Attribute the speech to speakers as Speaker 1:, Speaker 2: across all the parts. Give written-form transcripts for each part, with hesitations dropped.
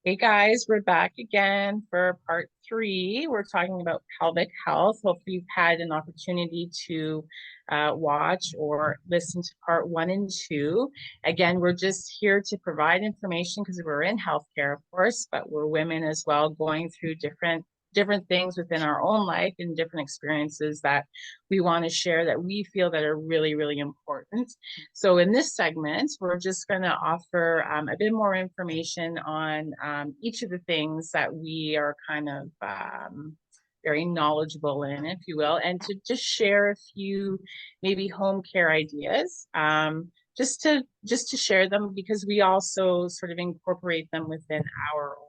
Speaker 1: Hey guys, we're back again for part three. We're talking about pelvic health. Hopefully, you've had an opportunity to watch or listen to part one and two. Again, we're just here to provide information because we're in healthcare, of course, but we're women as well, going through different things within our own life and different experiences that we want to share that we feel that are really, really important. So in this segment, we're just going to offer a bit more information on each of the things that we are kind of very knowledgeable in, if you will, and to just share a few maybe home care ideas. Just to share them because we also sort of incorporate them within our own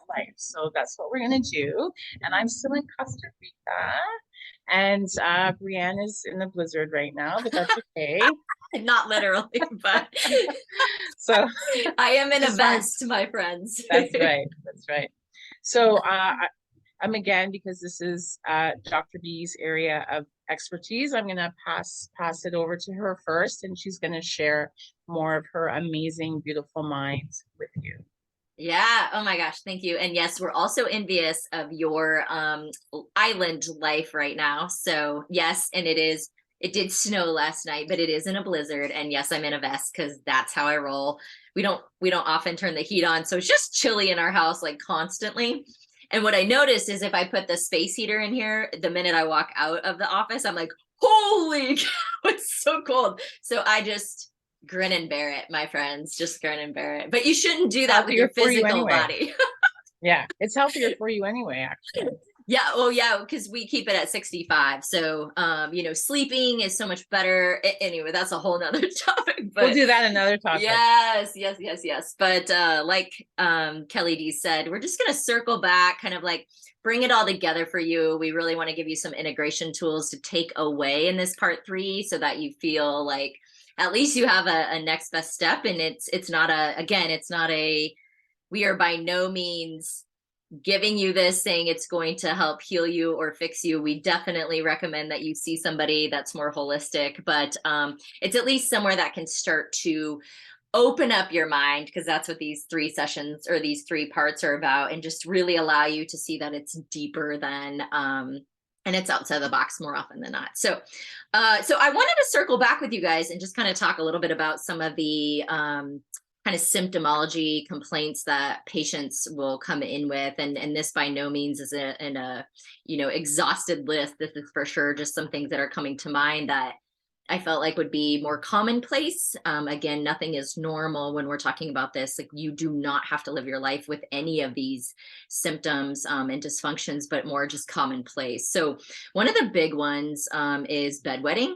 Speaker 1: life. So that's what we're going to do. And I'm still in Costa Rica, and Brienne is in the blizzard right now, but that's okay.
Speaker 2: Not literally, but
Speaker 1: So
Speaker 2: I am in a
Speaker 1: just wanted,
Speaker 2: vest, my friends.
Speaker 1: that's right. That's right. So I'm again, because this is Dr. B's area of expertise, I'm going to pass it over to her first, and she's going to share more of her amazing, beautiful mind with you.
Speaker 2: Yeah. Oh my gosh. Thank you. And yes, we're also envious of your island life right now. So yes, and it did snow last night, but it is in a blizzard. And yes, I'm in a vest because that's how I roll. We don't often turn the heat on. So it's just chilly in our house like constantly. And what I noticed is if I put the space heater in here, the minute I walk out of the office, I'm like, holy cow, it's so cold. So I just grin and bear it, my friends. Just grin and bear it. But you shouldn't do that with
Speaker 1: Healthier
Speaker 2: your
Speaker 1: for you
Speaker 2: physical
Speaker 1: anyway.
Speaker 2: body.
Speaker 1: Yeah, it's healthier for you anyway, actually.
Speaker 2: Yeah, oh yeah, because we keep it at 65. So sleeping is so much better. Anyway, that's a whole nother topic.
Speaker 1: We'll
Speaker 2: But
Speaker 1: do that another topic.
Speaker 2: yes. But like Kelly D said, we're just gonna circle back, kind of like bring it all together for you. We really want to give you some integration tools to take away in this part three so that you feel like at least you have a next best step. And it's not a, again, it's not a, we are by no means giving you this saying it's going to help heal you or fix you. We definitely recommend that you see somebody that's more holistic, but it's at least somewhere that can start to open up your mind, because that's what these three sessions or these three parts are about, and just really allow you to see that it's deeper than and it's outside the box more often than not. So I wanted to circle back with you guys and just kind of talk a little bit about some of the kind of symptomology complaints that patients will come in with. And this by no means is a exhausted list. This is for sure just some things that are coming to mind that I felt like would be more commonplace. Again, nothing is normal when we're talking about this. Like, you do not have to live your life with any of these symptoms and dysfunctions, but more just commonplace. So one of the big ones is bedwetting.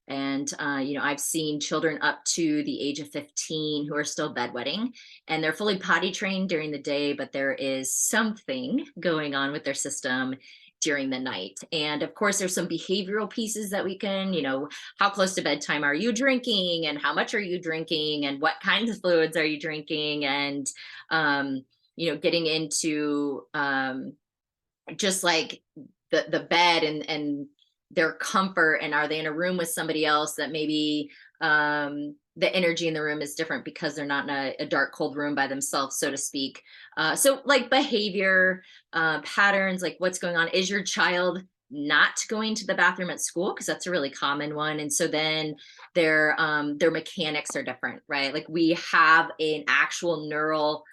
Speaker 2: And, I've seen children up to the age of 15 who are still bedwetting, and they're fully potty trained during the day, but there is something going on with their system during the night. And of course, there's some behavioral pieces that we can, how close to bedtime are you drinking, and how much are you drinking, and what kinds of fluids are you drinking, and, getting into just like the bed and their comfort, and are they in a room with somebody else that maybe the energy in the room is different because they're not in a dark cold room by themselves, so to speak. So like behavior patterns, like what's going on, is your child not going to the bathroom at school, because that's a really common one. And so then their mechanics are different, right? Like we have an actual neural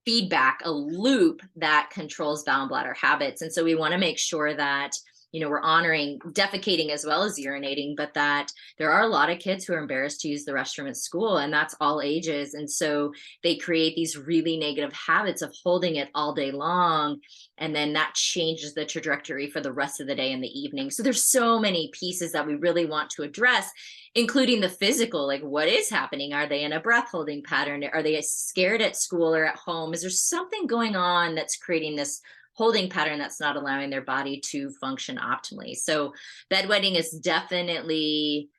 Speaker 2: feedback, a loop that controls bowel and bladder habits. And so we want to make sure that we're honoring defecating as well as urinating, but that there are a lot of kids who are embarrassed to use the restroom at school, and that's all ages. And so they create these really negative habits of holding it all day long, and then that changes the trajectory for the rest of the day and the evening. So there's so many pieces that we really want to address, including the physical, like what is happening? Are they in a breath holding pattern? Are they scared at school or at home? Is there something going on that's creating this holding pattern that's not allowing their body to function optimally? So bedwetting is definitely,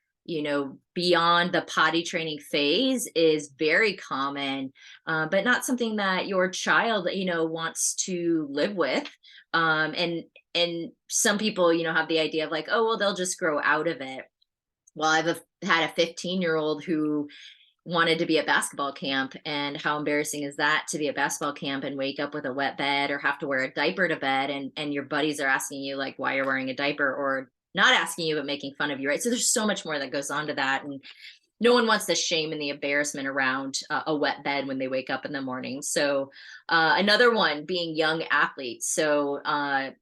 Speaker 2: beyond the potty training phase, is very common, but not something that your child, wants to live with. And some people, have the idea of like, oh, well, they'll just grow out of it. Well, I've had a 15-year-old who wanted to be at basketball camp, and how embarrassing is that to be at basketball camp and wake up with a wet bed or have to wear a diaper to bed, and your buddies are asking you like why you're wearing a diaper, or not asking you but making fun of you, right? So there's so much more that goes on to that, and no one wants the shame and the embarrassment around a wet bed when they wake up in the morning. So another one being young athletes. So I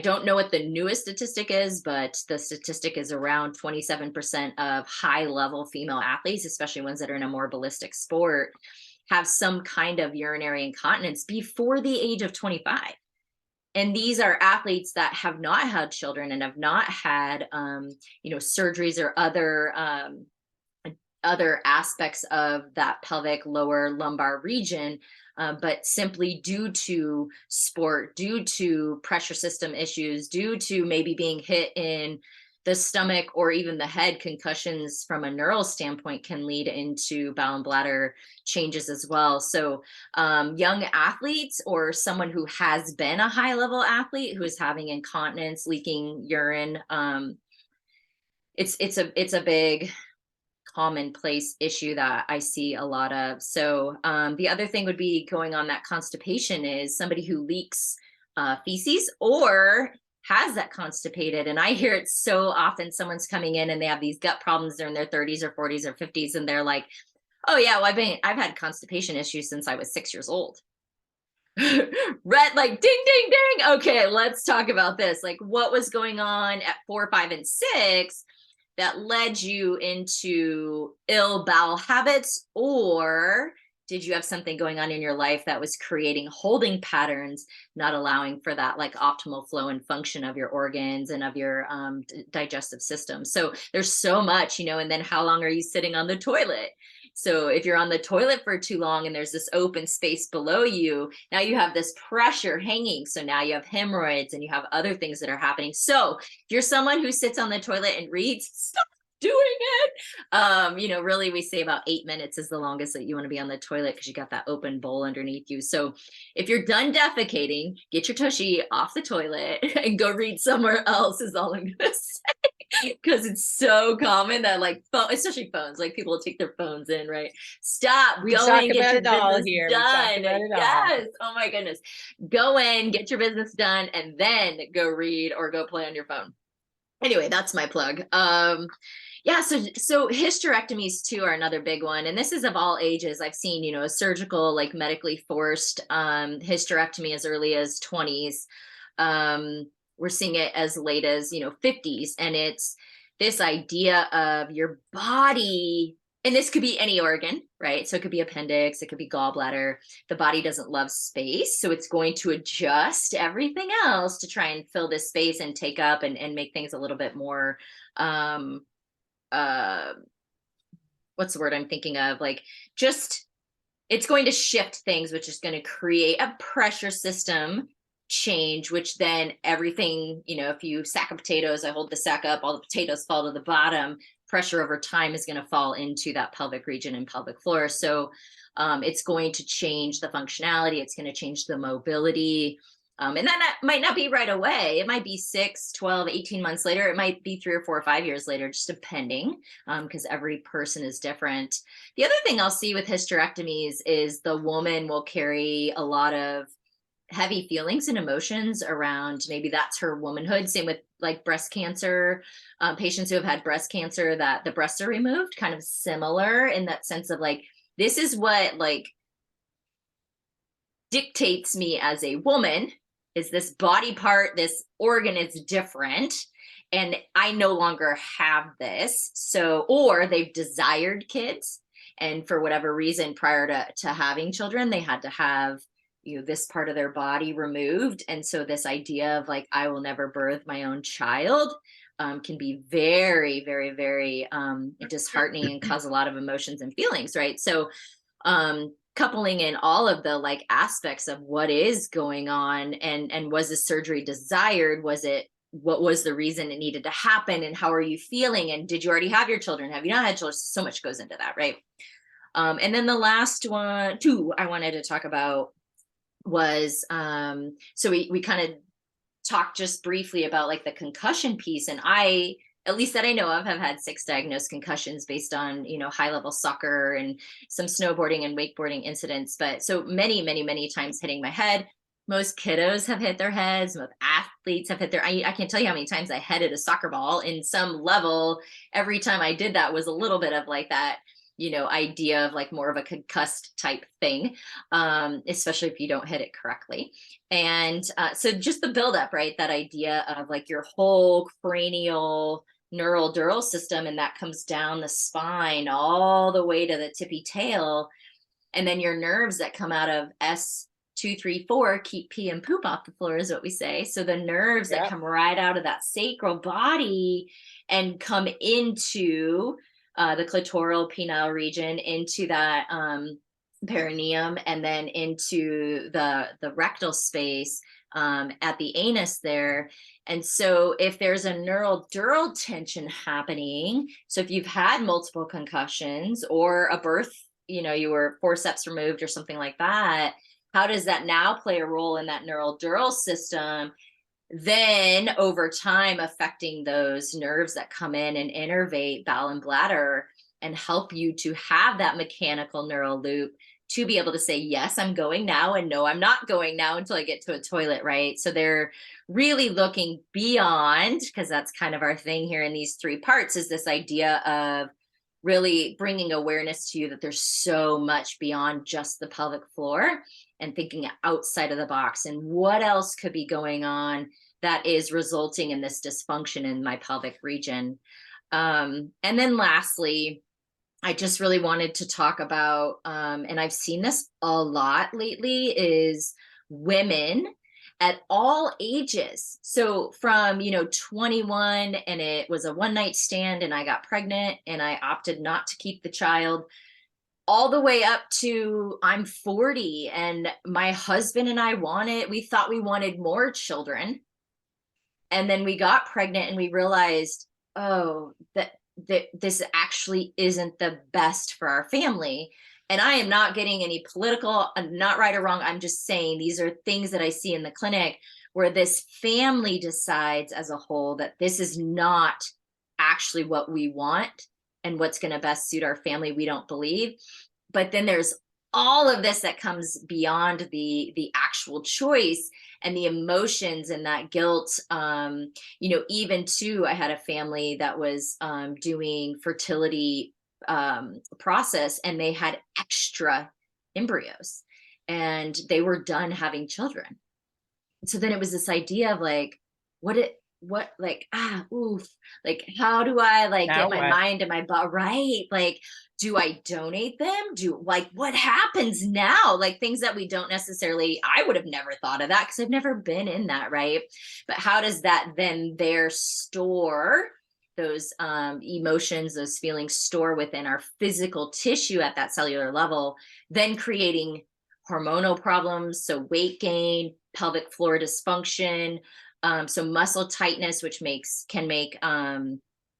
Speaker 2: don't know what the newest statistic is, but the statistic is around 27% of high level female athletes, especially ones that are in a more ballistic sport, have some kind of urinary incontinence before the age of 25. And these are athletes that have not had children and have not had, surgeries or other aspects of that pelvic lower lumbar region, but simply due to sport, due to pressure system issues, due to maybe being hit in the stomach or even the head, concussions from a neural standpoint can lead into bowel and bladder changes as well. So young athletes or someone who has been a high level athlete who is having incontinence, leaking urine, it's a big commonplace issue that I see a lot of. So the other thing would be going on that constipation is somebody who leaks feces or has that constipated. And I hear it so often. Someone's coming in and they have these gut problems. They're in their 30s or 40s or 50s. And they're like, oh yeah, well, I've had constipation issues since I was 6 years old. Red, like ding, ding, ding. Okay, let's talk about this. Like what was going on at 4, 5, and 6 that led you into ill bowel habits, or did you have something going on in your life that was creating holding patterns, not allowing for that like optimal flow and function of your organs and of your digestive system? So there's so much, and then how long are you sitting on the toilet? So if you're on the toilet for too long and there's this open space below you, now you have this pressure hanging. So now you have hemorrhoids and you have other things that are happening. So if you're someone who sits on the toilet and reads, stop doing it. Really we say about 8 minutes is the longest that you want to be on the toilet because you got that open bowl underneath you. So if you're done defecating, get your tushy off the toilet and go read somewhere else is all I'm going to say. Because it's so common that like especially phones, like people will take their phones in, right? Stop,
Speaker 1: We
Speaker 2: go
Speaker 1: talk
Speaker 2: in,
Speaker 1: about
Speaker 2: get
Speaker 1: it
Speaker 2: your
Speaker 1: all
Speaker 2: business
Speaker 1: here.
Speaker 2: done.
Speaker 1: We talk about it all.
Speaker 2: Yes. Oh my goodness. Go in, get your business done, and then go read or go play on your phone. Anyway, that's my plug. Yeah, so hysterectomies too are another big one, and this is of all ages. I've seen, a surgical, like medically forced hysterectomy as early as 20s. We're seeing it as late as 50s, and it's this idea of your body, and this could be any organ, right? So it could be appendix, it could be gallbladder. The body doesn't love space, so it's going to adjust everything else to try and fill this space and take up and make things a little bit more what's the word I'm thinking of? Like just it's going to shift things, which is going to create a pressure system change, which then everything, if you sack of potatoes, I hold the sack up, all the potatoes fall to the bottom, pressure over time is going to fall into that pelvic region and pelvic floor. So it's going to change the functionality. It's going to change the mobility. And that might not be right away. It might be 6, 12, 18 months later. It might be 3 or 4 or 5 years later, just depending, because every person is different. The other thing I'll see with hysterectomies is the woman will carry a lot of heavy feelings and emotions around, maybe that's her womanhood. Same with like breast cancer, patients who have had breast cancer that the breasts are removed, kind of similar in that sense of like, this is what like dictates me as a woman, is this body part, this organ is different, and I no longer have this. So, or they've desired kids, and for whatever reason prior to having children, they had to have this part of their body removed. And so this idea of like, I will never birth my own child can be very, very, very disheartening and cause a lot of emotions and feelings, right? So coupling in all of the like aspects of what is going on, and was this surgery desired? What was the reason it needed to happen, and how are you feeling, and did you already have your children, have you not had children? So much goes into that, right? And then the last two I wanted to talk about was so we kind of talked just briefly about like the concussion piece, and I at least that I know of, have had 6 diagnosed concussions based on, high level soccer and some snowboarding and wakeboarding incidents. But so many, many, many times hitting my head. Most kiddos have hit their heads. Most athletes have hit I can't tell you how many times I headed a soccer ball in some level. Every time I did that was a little bit of like that, idea of like more of a concussed type thing, especially if you don't hit it correctly. And so just the buildup, right? That idea of like your whole cranial neural dural system, and that comes down the spine all the way to the tippy tail. And then your nerves that come out of S2, 3, 4 keep pee and poop off the floor, is what we say. So the nerves that come right out of that sacral body and come into the clitoral penile region, into that perineum, and then into the rectal space at the anus there. And so if there's a neural dural tension happening, so if you've had multiple concussions or a birth, you were forceps removed or something like that, how does that now play a role in that neural dural system? Then over time affecting those nerves that come in and innervate bowel and bladder and help you to have that mechanical neural loop to be able to say, yes, I'm going now, and no, I'm not going now until I get to a toilet, right? So they're really looking beyond, because that's kind of our thing here in these 3 parts, is this idea of really bringing awareness to you that there's so much beyond just the pelvic floor, and thinking outside of the box and what else could be going on that is resulting in this dysfunction in my pelvic region. And then lastly, I just really wanted to talk about, and I've seen this a lot lately, is women at all ages. So from, 21 and it was a one night stand and I got pregnant and I opted not to keep the child, all the way up to I'm 40 and my husband and I we thought we wanted more children. And then we got pregnant and we realized, oh, that this actually isn't the best for our family. And I am not getting any political, not right or wrong. I'm just saying these are things that I see in the clinic where this family decides as a whole that this is not actually what we want and what's going to best suit our family. We don't believe. But then there's all of this that comes beyond the actual choice and the emotions and that guilt. Even too, I had a family that was doing fertility process, and they had extra embryos and they were done having children. So then it was this idea of like, oof, like, how do I like
Speaker 1: Now
Speaker 2: get my
Speaker 1: what?
Speaker 2: mind and my butt right? Like, do I donate them? What happens now? Like things that we don't necessarily, I would have never thought of that because I've never been in that, right? But how does that then there store those emotions, those feelings store within our physical tissue at that cellular level, then creating hormonal problems, so weight gain, pelvic floor dysfunction, so muscle tightness, which can make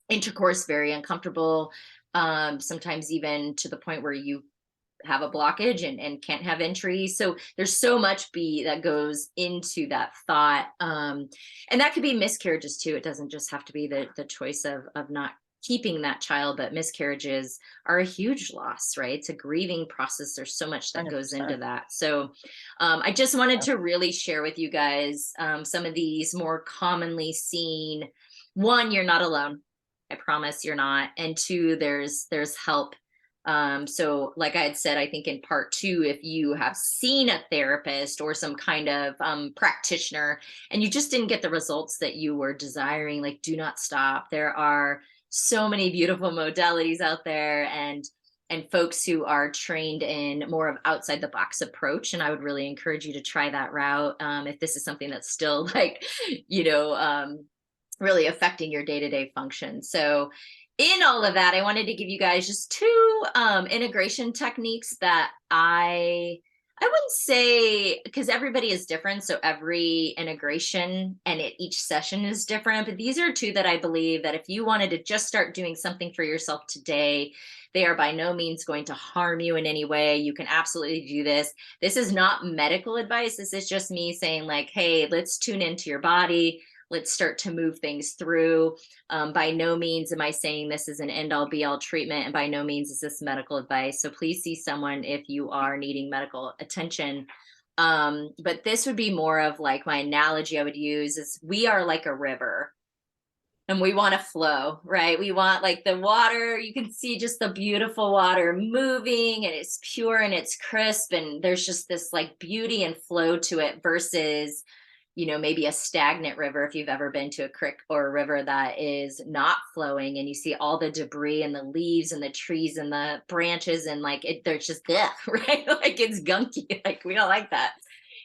Speaker 2: intercourse very uncomfortable, sometimes even to the point where you have a blockage and can't have entry. So there's so much that goes into that thought. And that could be miscarriages too. It doesn't just have to be the choice of not keeping that child, but miscarriages are a huge loss, right? It's a grieving process. There's so much that goes into
Speaker 1: 100%.
Speaker 2: that. So I just wanted to really share with you guys some of these more commonly seen. One, you're not alone. I promise you're not. And 2, there's help. So like I had said, I think in part 2, if you have seen a therapist or some kind of practitioner and you just didn't get the results that you were desiring, like, do not stop. There are so many beautiful modalities out there and folks who are trained in more of outside the box approach. And I would really encourage you to try that route. If this is something that's still like, really affecting your day-to-day function. So in all of that, I wanted to give you guys just 2 integration techniques that I wouldn't say, because everybody is different. So every integration and each session is different. But these are 2 that I believe that if you wanted to just start doing something for yourself today, they are by no means going to harm you in any way. You can absolutely do this. This is not medical advice. This is just me saying like, hey, let's tune into your body. Let's start to move things through. By no means am I saying this is an end all be all treatment, and by no means is this medical advice. So please see someone if you are needing medical attention. But this would be more of like my analogy I would use is we are like a river and we want to flow, right? We want like the water, you can see just the beautiful water moving and it's pure and it's crisp. And there's just this like beauty and flow to it versus, you know, maybe a stagnant river. If you've ever been to a creek or a river that is not flowing and you see all the debris and the leaves and the trees and the branches and like there's just there, right? Like it's gunky. Like we don't like that.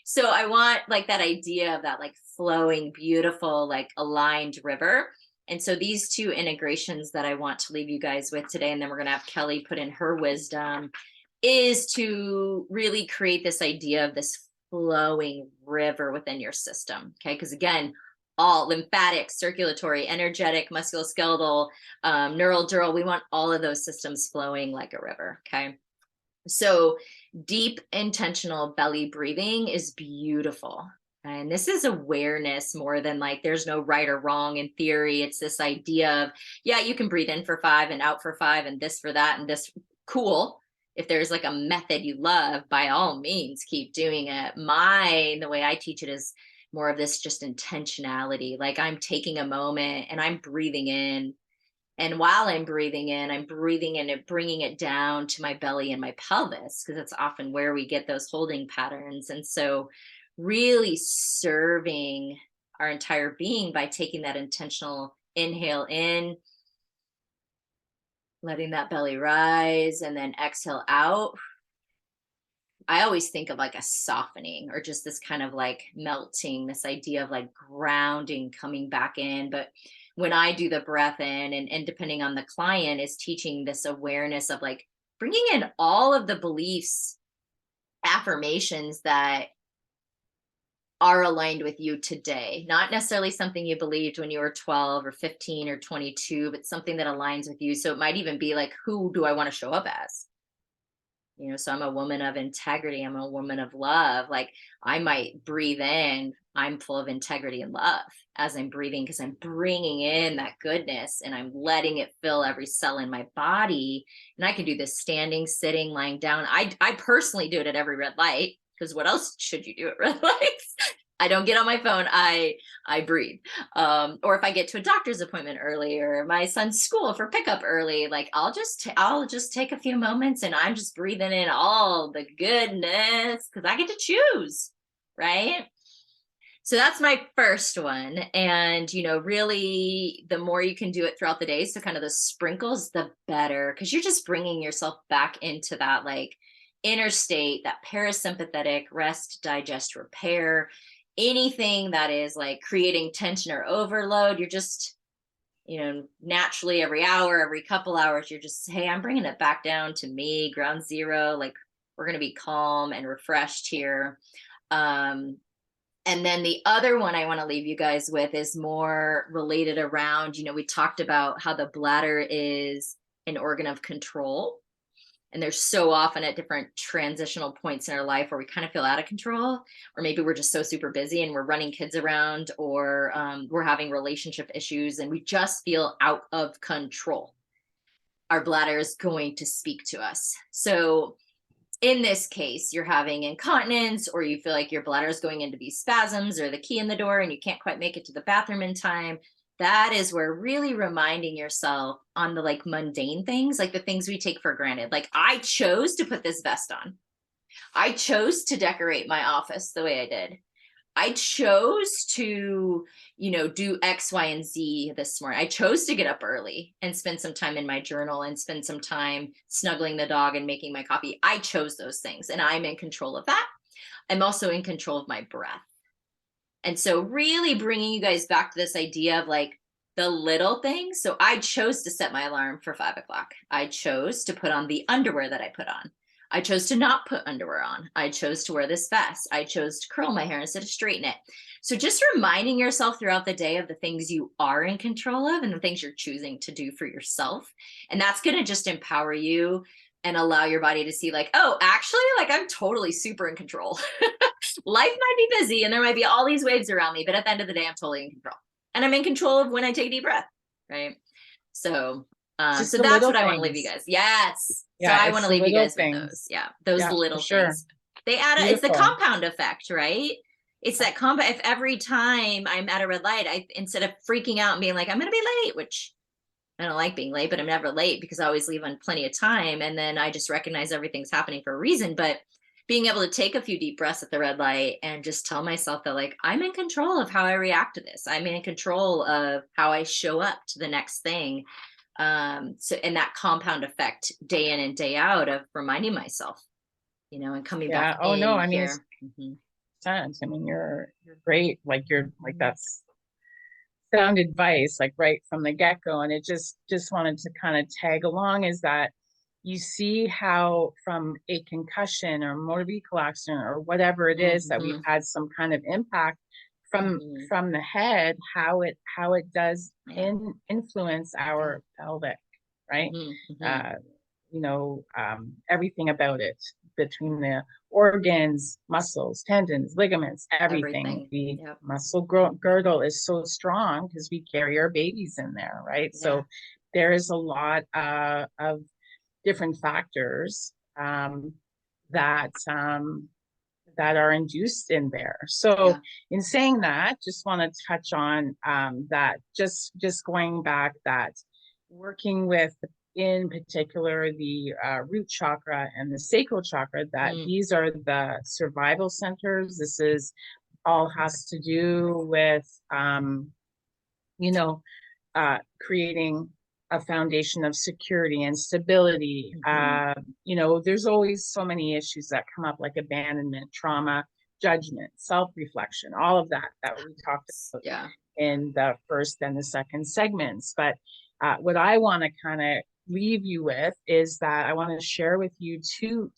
Speaker 2: So I want like that idea of that like flowing, beautiful, like aligned river. And so these two integrations that I want to leave you guys with today, and then we're going to have Kelly put in her wisdom, is to really create this idea of this flowing river within your system. Okay. Because again, all lymphatic, circulatory, energetic, musculoskeletal, neural, dural, we want all of those systems flowing like a river. Okay. So deep, intentional belly breathing is beautiful. And this is awareness more than like there's no right or wrong in theory. It's this idea of, yeah, you can breathe in for 5 and out for 5 and this for that and this. Cool. If there's like a method you love, by all means, keep doing it. The way I teach it is more of this just intentionality. Like I'm taking a moment and I'm breathing in. And while I'm breathing in and bringing it down to my belly and my pelvis, because that's often where we get those holding patterns. And so really serving our entire being by taking that intentional inhale in, letting that belly rise, and then exhale out. I always think of like a softening or just this kind of like melting, this idea of like grounding, coming back in. But when I do the breath in and depending on the client is teaching this awareness of like bringing in all of the beliefs, affirmations that are aligned with you today, not necessarily something you believed when you were 12 or 15 or 22, but something that aligns with you. So it might even be like, who do I want to show up as? You know, so I'm a woman of integrity. I'm a woman of love. Like I might breathe in, I'm full of integrity and love as I'm breathing because I'm bringing in that goodness and I'm letting it fill every cell in my body. And I can do this standing, sitting, lying down. I personally do it at every red light because what else should you do at red lights? I don't get on my phone. I breathe. Or if I get to a doctor's appointment early or my son's school for pickup early, like I'll just take a few moments and I'm just breathing in all the goodness because I get to choose, right? So that's my first one. And, you know, really the more you can do it throughout the day, so kind of the sprinkles, the better, because you're just bringing yourself back into that like inner state, that parasympathetic rest, digest, repair. Anything that is like creating tension or overload, you're just, you know, naturally every hour, every couple hours, you're just, hey, I'm bringing it back down to me, ground zero. Like we're going to be calm and refreshed here. And then the other one I want to leave you guys with is more related around, you know, we talked about how the bladder is an organ of control. And there's so often at different transitional points in our life where we kind of feel out of control, or maybe we're just so super busy and we're running kids around, or we're having relationship issues and we just feel out of control. Our bladder is going to speak to us. So in this case, you're having incontinence, or you feel like your bladder is going into these spasms or the key in the door and you can't quite make it to the bathroom in time. That is where really reminding yourself on the like mundane things, like the things we take for granted. Like I chose to put this vest on. I chose to decorate my office the way I did. I chose to, you know, do X, Y, and Z this morning. I chose to get up early and spend some time in my journal and spend some time snuggling the dog and making my coffee. I chose those things and I'm in control of that. I'm also in control of my breath. And so really bringing you guys back to this idea of like the little things. So I chose to set my alarm for 5 o'clock. I chose to put on the underwear that I put on. I chose to not put underwear on. I chose to wear this vest. I chose to curl my hair instead of straighten it. So just reminding yourself throughout the day of the things you are in control of and the things you're choosing to do for yourself. And that's going to just empower you and allow your body to see like, oh, actually, like I'm totally super in control. Life might be busy and there might be all these waves around me, but at the end of the day, I'm totally in control. and I'm in control of when I take a deep breath, right? So
Speaker 1: Just
Speaker 2: so
Speaker 1: the
Speaker 2: that's
Speaker 1: little
Speaker 2: what I want to leave you
Speaker 1: things.
Speaker 2: guys. Yes. So
Speaker 1: Yeah,
Speaker 2: I want
Speaker 1: it's
Speaker 2: to
Speaker 1: the
Speaker 2: leave you
Speaker 1: little
Speaker 2: guys with those.
Speaker 1: things.
Speaker 2: Yeah, those
Speaker 1: Yeah, for
Speaker 2: little
Speaker 1: sure.
Speaker 2: things. They add it's the
Speaker 1: Beautiful.
Speaker 2: compound effect, right? It's that compound. If every time I'm at a red light, I, instead of freaking out and being like, I'm gonna be late, which I don't like being late, but I'm never late because I always leave on plenty of time. And then I just recognize everything's happening for a reason. But being able to take a few deep breaths at the red light and just tell myself that, like, I'm in control of how I react to this. I'm in control of how I show up to the next thing. So, and that compound effect day in and day out of reminding myself, you know, and coming back
Speaker 1: Yeah. Oh no,
Speaker 2: in
Speaker 1: I mean, it's
Speaker 2: here. Mhm.
Speaker 1: sense. I mean, you're great. Like you're like that's sound advice, like right from the get-go. And it just wanted to kind of tag along is that you see how from a concussion or motor vehicle accident or whatever it is that we've
Speaker 2: Mhm.
Speaker 1: had some kind of impact
Speaker 2: Mhm.
Speaker 1: from the head, how it does
Speaker 2: Yeah.
Speaker 1: influence
Speaker 2: Yeah.
Speaker 1: our pelvic, right?
Speaker 2: Mhm. Mhm.
Speaker 1: Uh, everything about it between the organs, muscles, tendons, ligaments, everything.
Speaker 2: Everything.
Speaker 1: The
Speaker 2: Yep.
Speaker 1: girdle is so strong because we carry our babies in there, right?
Speaker 2: Yeah.
Speaker 1: So there is a lot of different factors that are induced in there. So
Speaker 2: Yeah.
Speaker 1: in saying that, just want to touch on that, just going back that working with in particular the root chakra and the sacral chakra, that
Speaker 2: Mm.
Speaker 1: these are the survival centers. This is all has to do with you know creating a foundation of security and stability.
Speaker 2: Mhm.
Speaker 1: There's always so many issues that come up, like abandonment, trauma, judgment, self-reflection, all of that we talked about
Speaker 2: Yeah.
Speaker 1: in the first and the second segments. But what I want to kind of leave you with is that I want to share with you two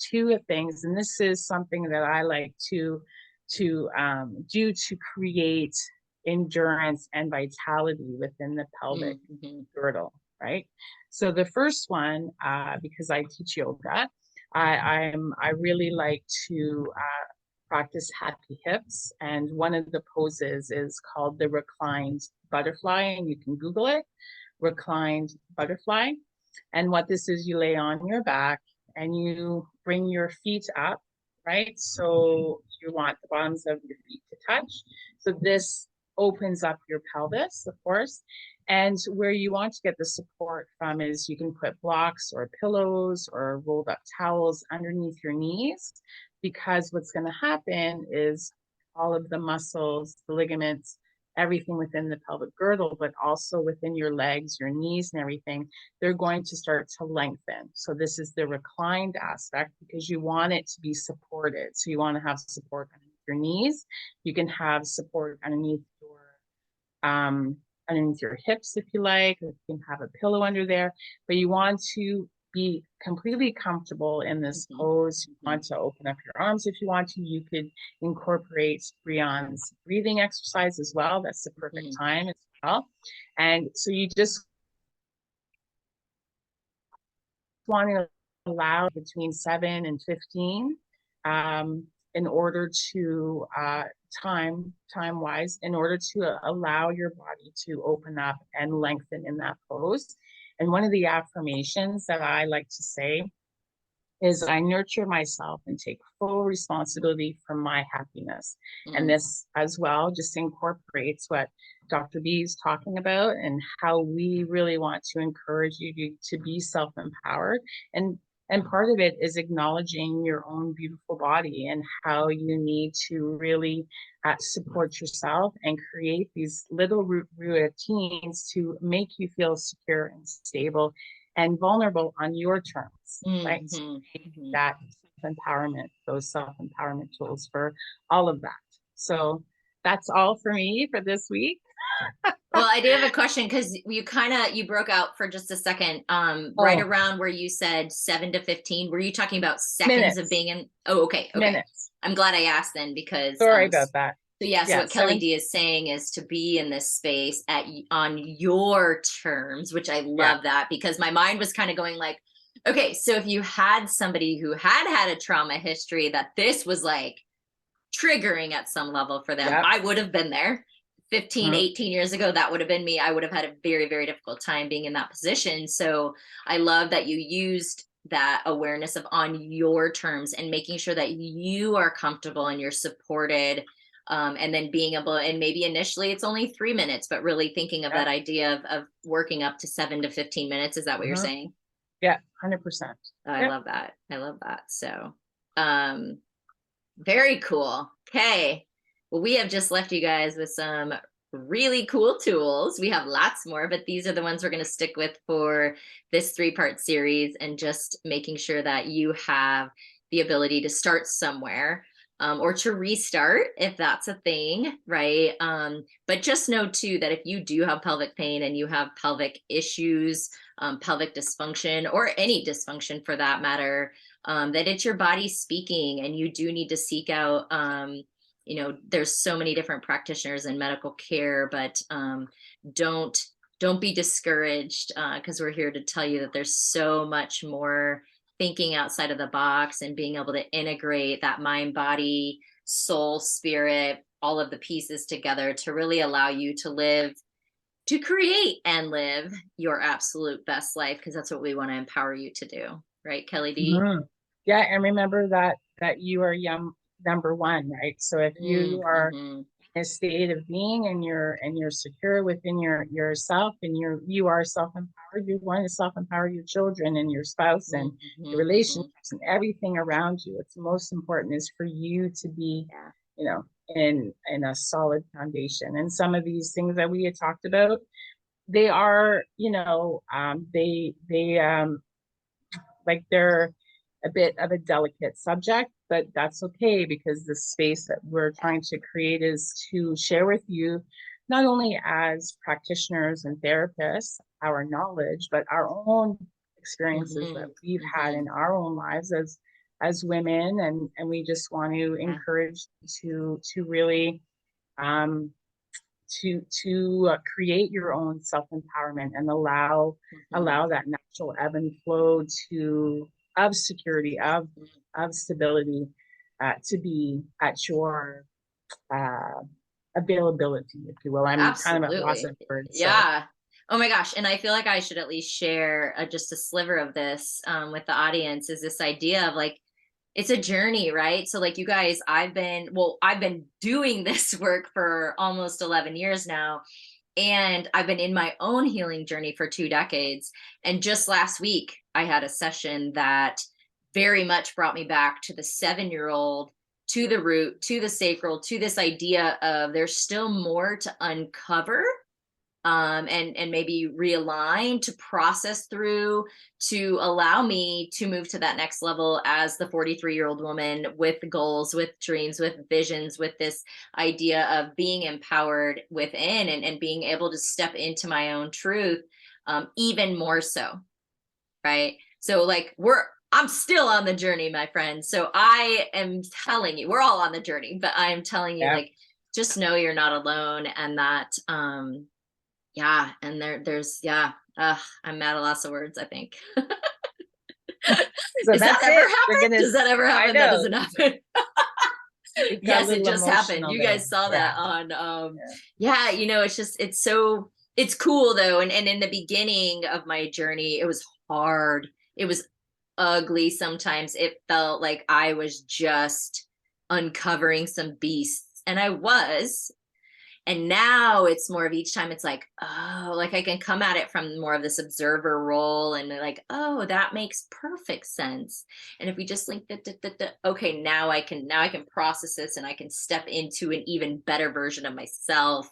Speaker 1: things, and this is something that I like to do to create endurance and vitality within the pelvic
Speaker 2: Mhm.
Speaker 1: girdle, right? So the first one, because I teach yoga, I really like to practice happy hips, and one of the poses is called the reclined butterfly, and you can Google it, reclined butterfly. And what this is, you lay on your back and you bring your feet up, right? So you want the bottoms of your feet to touch. So this opens up your pelvis, of course. And where you want to get the support from is you can put blocks or pillows or rolled up towels underneath your knees, because what's going to happen is all of the muscles, the ligaments, everything within the pelvic girdle, but also within your legs, your knees, and everything, they're going to start to lengthen. So this is the reclined aspect because you want it to be supported. So you want to have support underneath your knees. You can have support um, underneath your hips if you like. You can have a pillow under there, but you want to be completely comfortable in this
Speaker 2: Mhm.
Speaker 1: pose. You
Speaker 2: Mhm.
Speaker 1: want to open up your arms if you want to. You could incorporate Brian's breathing exercise as well. That's the perfect
Speaker 2: Mhm.
Speaker 1: time as well. And so you just want to allow between 7 and 15 in order to time wise, in order to allow your body to open up and lengthen in that pose. And one of the affirmations that I like to say is I nurture myself and take full responsibility for my happiness. And
Speaker 2: Mhm.
Speaker 1: this as well just incorporates what Dr. B is talking about and how we really want to encourage you to be self-empowered. And part of it is acknowledging your own beautiful body and how you need to really support yourself and create these little routines to make you feel secure and stable and vulnerable on your terms, right? So
Speaker 2: Mhm. Mhm.
Speaker 1: that empowerment, those self-empowerment tools for all of that. So that's all for me for this week.
Speaker 2: Well, I do have a question because you broke out for just a second. Right
Speaker 1: Oh,
Speaker 2: around where you said 7 to 15. Were you talking about seconds of
Speaker 1: minutes,
Speaker 2: being in? Oh, okay, okay.
Speaker 1: minutes.
Speaker 2: I'm glad I asked then because
Speaker 1: Sorry about that.
Speaker 2: so yeah, so
Speaker 1: Yeah,
Speaker 2: what Kelly
Speaker 1: seven.
Speaker 2: D is saying is to be in this space on your terms, which I
Speaker 1: Yeah,
Speaker 2: love that because my mind was kind of going like, okay, so if you had somebody who had a trauma history that this was like triggering at some level for them,
Speaker 1: yeah,
Speaker 2: I would have been there. 15, 18 years ago, that would have been me. I would have had a very, very difficult time being in that position. So I love that you used that awareness of on your terms and making sure that you are comfortable and you're supported. And then being able, and maybe initially it's only 3 minutes, but really thinking of that idea of working up to 7 to 15 minutes. Is that what you're saying?
Speaker 1: Yeah, 100%.
Speaker 2: I love that. I love that. So, very cool. Okay. Well, we have just left you guys with some really cool tools. We have lots more, but these are the ones we're going to stick with for this 3-part series, and just making sure that you have the ability to start somewhere, or to restart if that's a thing, right? But just know too that if you do have pelvic pain and you have pelvic issues, pelvic dysfunction, or any dysfunction for that matter, that it's your body speaking, and you do need to seek out, there's so many different practitioners in medical care, but don't be discouraged, because we're here to tell you that there's so much more thinking outside of the box and being able to integrate that mind, body, soul, spirit, all of the pieces together to really allow you to live, to create and live your absolute best life, because that's what we want to empower you to do. Right, Kelly D?
Speaker 1: Yeah, and remember that you are number one, right? So if you are in a state of being and you're secure within yourself, and you are self-empowered, you want to self-empower your children and your spouse and your relationships and everything around you. It's most important is for you to be, in a solid foundation. And some of these things that we had talked about, they are, they're a bit of a delicate subject, but that's okay, because the space that we're trying to create is to share with you, not only as practitioners and therapists, our knowledge, but our own experiences that we've had in our own lives as women. And we just want to encourage to really to create your own self-empowerment and allow that natural ebb and flow of security, of stability, to be at your availability, if you will. I'm kind of at loss of words.
Speaker 2: Yeah. So. Oh my gosh. And I feel like I should at least share just a sliver of this with the audience, is this idea of like, it's a journey, right? So like you guys, I've been doing this work for almost 11 years now. And I've been in my own healing journey for 2 decades. And just last week, I had a session that very much brought me back to the 7-year-old, to the root, to the sacral, to this idea of there's still more to uncover, and maybe realign, to process through, to allow me to move to that next level as the 43-year-old woman with goals, with dreams, with visions, with this idea of being empowered within, and being able to step into my own truth, even more so, right? So like I'm still on the journey, my friend. So I am telling you, we're all on the journey, but I am telling you, like, just know you're not alone, and that, and there's I'm at a loss of words, I think.
Speaker 1: So
Speaker 2: Does that ever happen? Does that ever happen? That doesn't happen. Yes, it just happened. You guys saw that on it's cool though. And in the beginning of my journey, it was hard. It was ugly. Sometimes it felt like I was just uncovering some beasts, and I was. And now it's more of each time it's like, oh, like I can come at it from more of this observer role, and like, oh, that makes perfect sense. And if we just link okay, now I can process this, and I can step into an even better version of myself.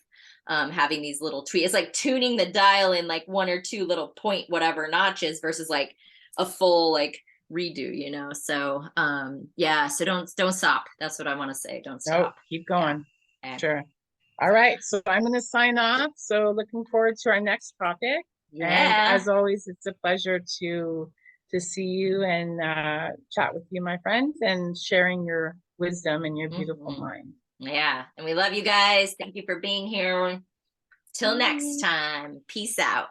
Speaker 2: Having these little tweaks, it's like tuning the dial in like 1 or 2 little point whatever notches versus like a full like redo, So so don't stop. That's what I want to say. Don't stop.
Speaker 1: Nope, keep going. Yeah. Sure. All right, so I'm going to sign off. So looking forward to our next topic. Yeah. And as always, it's a pleasure to see you and chat with you, my friends, and sharing your wisdom and your beautiful mind.
Speaker 2: Yeah, and we love you guys. Thank you for being here. Till next time. Peace out.